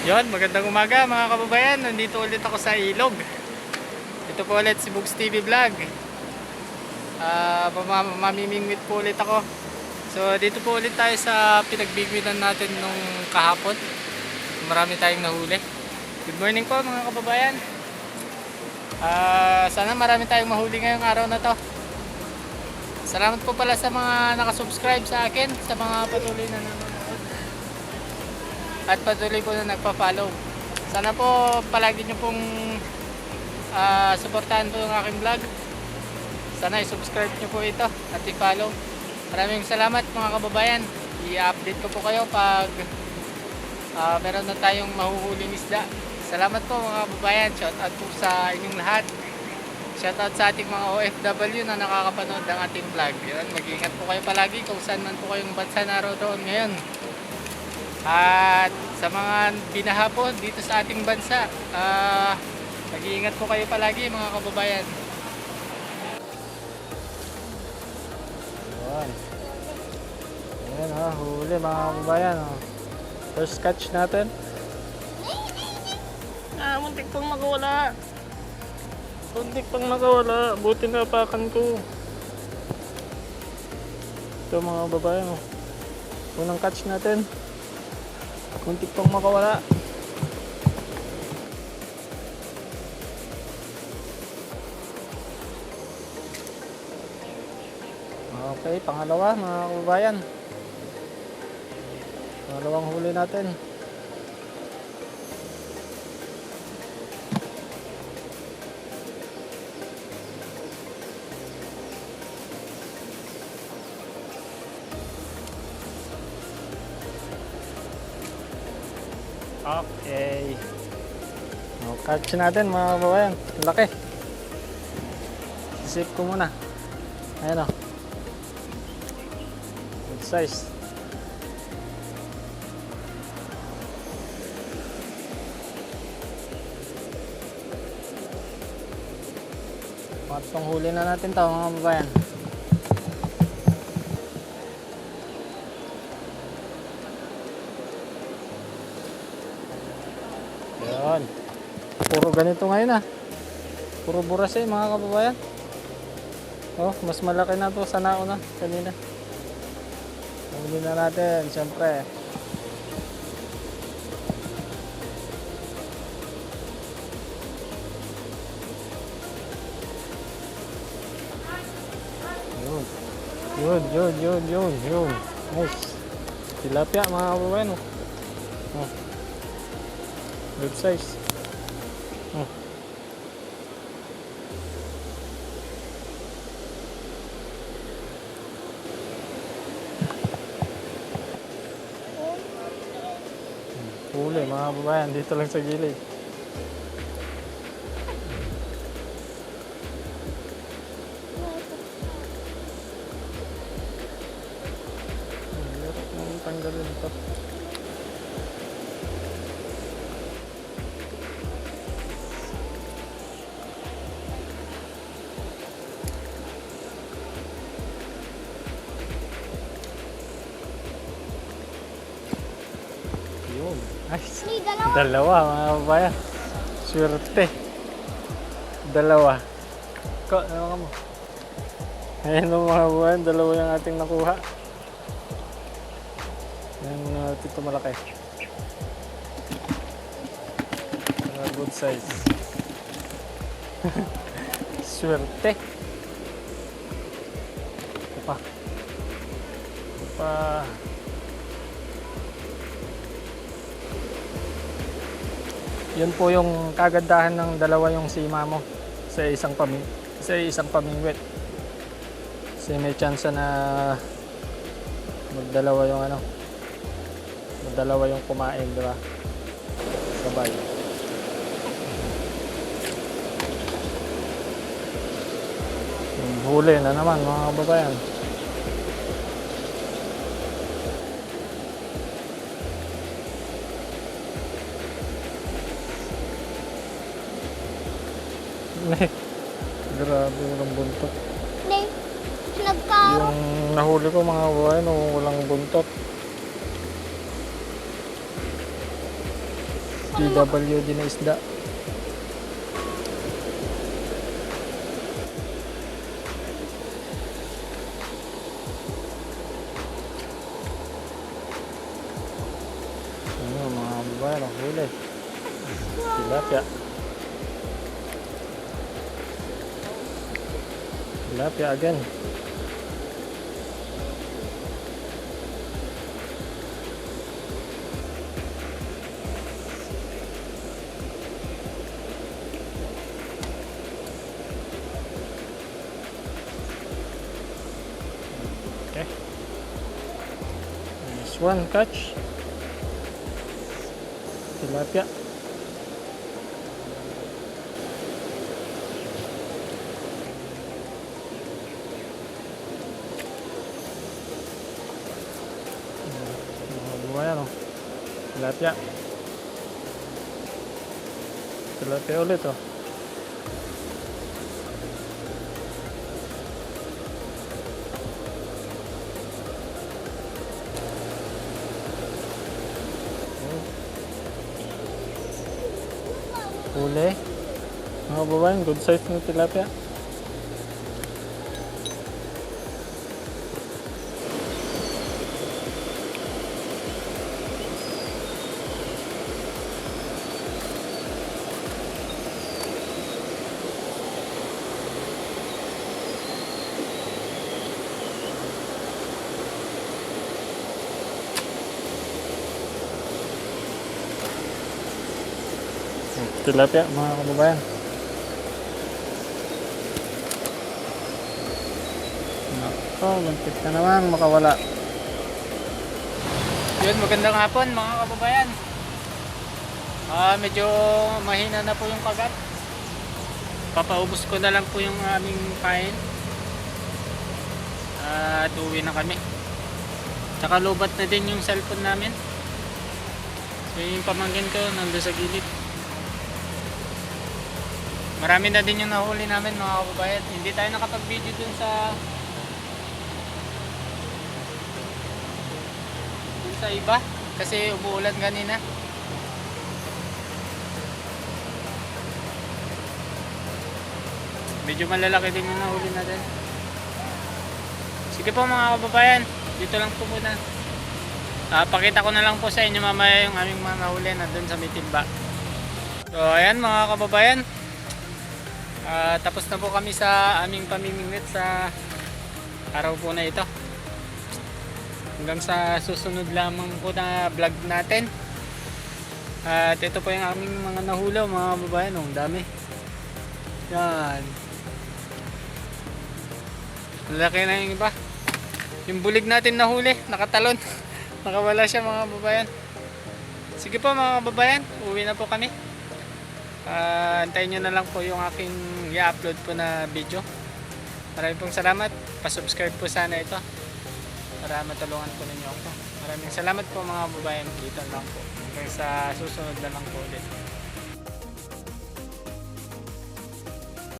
Yon, magandang umaga mga kababayan. Nandito ulit ako sa ilog. Ito po ulit si Bugs TV Vlog. Mamimingwit po ulit ako. So dito po ulit tayo sa pinagbigwitan natin nung kahapon. Marami tayong nahuli. Good morning po mga kababayan. Sana marami tayong mahuli ngayong araw na to. Salamat po pala sa mga nakasubscribe sa akin, sa mga patuloy na nanonood at patuloy po na nagpa-follow. Sana po palagi nyo pong suportahan po yung aking vlog. Sana i-subscribe nyo po ito at i-follow. Maraming salamat mga kababayan. I-update ko po kayo pag meron na tayong mahuhuling isda. Salamat po mga kababayan. Shout out po sa inyong lahat. Shout out sa ating mga OFW na nakakapanood ng ating vlog. Yun, mag-iingat po kayo palagi kung saan man po kayong bansa naroon ngayon. At sa mga binaha po dito sa ating bansa, mag-iingat po kayo palagi mga kababayan. Ayan. Ayan ha, huli mga kababayan. First catch natin. Muntik pang makawala. Muntik pang makawala. Buti na apakan ko. Ito mga kababayan. Unang catch natin. Muntik pang makawala. Okay, pangalawa mga kababayan. Pangalawang huli natin. Okay. Catch natin mga kababayan. Laki. Sip ko muna. Ayan o. Good size. Patong huli na natin ito mga kababayan. Yan. Puro ganito ngayon Puro buras mga kababayan. Oh, mas malaki na to sa nauna kanina. Huli na natin, siyempre. Yun. Nice. Tilapia mga kababayan. Oh. Good size. Huli mga kababayan, dito lang sa gilid. Hirap nang tanggalin ito. Nice. Dalawa mga kababayan. Swerte. Dalawa. Ano ka mo? Ayan mga kababayan, dalawa yung ating nakuha. Ayan natin ito malaki. Good size. Swerte. Ito pa. Yun po yung kagandahan ng dalawa yung sima mo sa isang pamingwit. Kasi may chance na magdalawa yung kumain, di ba? Sabay. Huli na naman mga kababayan. Grabe, walang buntot. Yung nahuli ko mga kababayan, walang buntot. PWD na isda. Ano mga kababayan, ang huli. Tilapia. Tilapia again. Okay. Nice one catch. Tilapia. Ayan o. Tilapia. Tilapia ulit o. Huli. Mga kababayan, good size ng tilapia. Tilapia mga kababayan. Nako, muntik na naman makawala. Yun, magandang hapon mga kababayan. Medyo mahina na po yung kagat. Papaubos ko na lang po yung aming kain. At uwi na kami. Tsaka lobat na din yung cellphone namin. So yung pamangkin ko nandun sa gilid. Marami na din yung nahuli namin mga kababayan. Hindi tayo nakapag-video dun sa iba kasi umuulan kanina. Medyo malalaki din yung nahuli natin. Sige po mga kababayan, dito lang po muna. Pakita ko na lang po sa inyo mamaya yung aming mga nahuli na dun sa may timba. So ayan mga kababayan, tapos na po kami sa aming pamimingwit sa araw po na ito. Hanggang sa susunod lamang po na vlog natin. At ito po yung aming mga nahuli mga kababayan. Ang dami. Yan. Malaki na yung iba. Yung bulig natin nahuli, nakatalon. Nakawala siya mga kababayan. Sige po mga kababayan, uwi na po kami. Antayin nyo na lang po yung aking i-upload po na video. Maraming pong salamat. Pa-subscribe po sana ito para matulungan po ninyo ako. Maraming salamat po mga kababayan. Dito lang po. Hanggang sa susunod na lang po ulit.